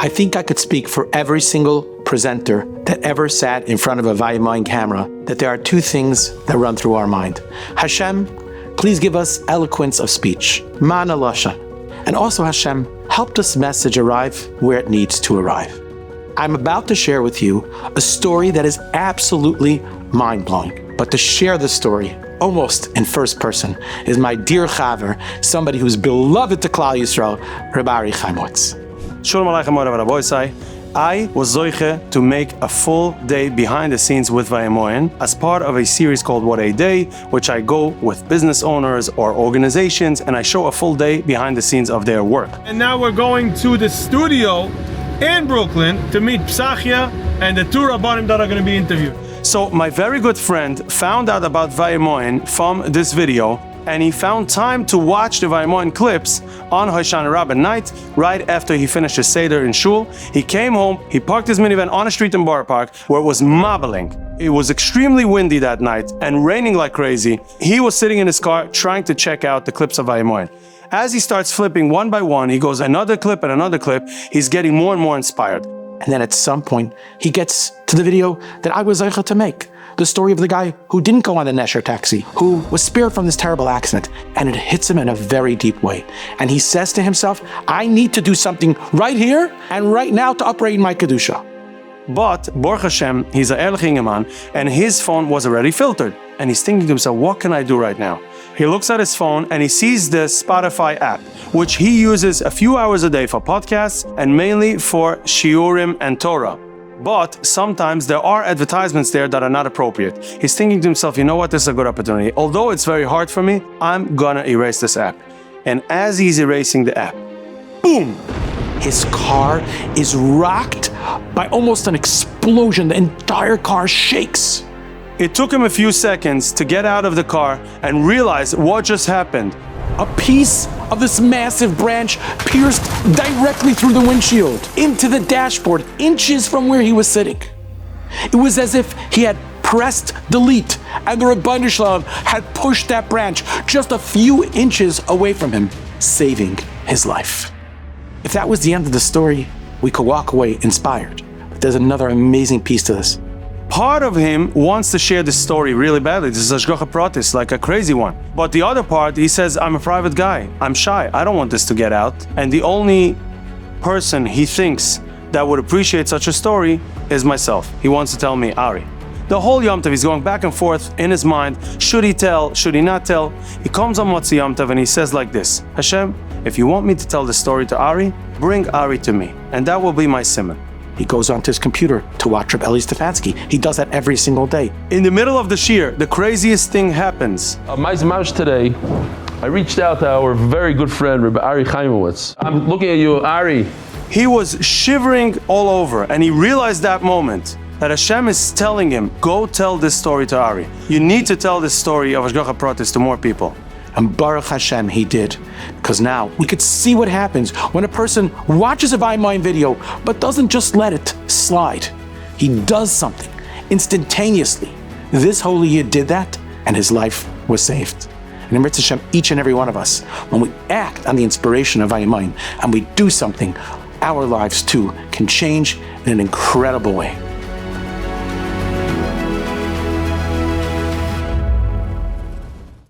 I think I could speak for every single presenter that ever sat in front of a Vayamoin camera that there are two things that run through our mind. Hashem, please give us eloquence of speech. Ma'ana lashon. And also Hashem, help this message arrive where it needs to arrive. I'm about to share with you a story that is absolutely mind-blowing. But to share the story, almost in first person, is my dear chaver, somebody who's beloved to Klal Yisrael, Rabbi Chaimowitz. Shalom Aleichem Rabbi. I was zoiche to make a full day behind the scenes with Vayamoin as part of a series called What a Day, which I go with business owners or organizations and I show a full day behind the scenes of their work. And now we're going to the studio in Brooklyn to meet Psachia and the two Rabbanim that are going to be interviewed. So my very good friend found out about Vayamoin from this video, and he found time to watch the Vayamoin clips on Hoshana Rabbah night, right after he finished his Seder in Shul. He came home, he parked his minivan on a street in Borough Park where it was mobbling. It was extremely windy that night and raining like crazy. He was sitting in his car trying to check out the clips of Vayamoin. As he starts flipping one by one, he goes another clip and another clip. He's getting more and more inspired. And then at some point, he gets to the video that I was zeicha to make. The story of the guy who didn't go on the Nesher taxi, who was spared from this terrible accident, and it hits him in a very deep way. And he says to himself, I need to do something right here and right now to upgrade my Kedusha. But, Baruch Hashem, he's a Erlich Ingeman, and his phone was already filtered. And he's thinking to himself, what can I do right now? He looks at his phone and he sees the Spotify app, which he uses a few hours a day for podcasts and mainly for shiurim and Torah. But sometimes there are advertisements there that are not appropriate. He's thinking to himself, you know what, this is a good opportunity. Although it's very hard for me, I'm gonna erase this app. And as he's erasing the app, boom! His car is rocked by almost an explosion. The entire car shakes. It took him a few seconds to get out of the car and realize what just happened. A piece of this massive branch pierced directly through the windshield, into the dashboard, inches from where he was sitting. It was as if he had pressed delete and the Rebbeinu Shalom had pushed that branch just a few inches away from him, saving his life. If that was the end of the story, we could walk away inspired. But there's another amazing piece to this. Part of him wants to share this story really badly. This is Ashgacha Pratis, like a crazy one. But the other part, he says, I'm a private guy. I'm shy. I don't want this to get out. And the only person he thinks that would appreciate such a story is myself. He wants to tell me, Ari. The whole Yom Tov, he's going back and forth in his mind. Should he tell? Should he not tell? He comes on Motzi Yom Tov and he says like this, Hashem, if you want me to tell the story to Ari, bring Ari to me. And that will be my simon. He goes onto his computer to watch Reb Eli Stefanski. He does that every single day. In the middle of the shir, the craziest thing happens. Today, I reached out to our very good friend, Rabbi Ari Chaimowitz. I'm looking at you, Ari. He was shivering all over, and he realized that moment that Hashem is telling him, go tell this story to Ari. You need to tell this story of Ashgacha Pratis to more people. And Baruch Hashem, he did. Because now we could see what happens when a person watches a Vayamoin video, but doesn't just let it slide. He does something instantaneously. This holy Yid did that, and his life was saved. And in Ritz Hashem, each and every one of us, when we act on the inspiration of Vayamoin, and we do something, our lives too can change in an incredible way.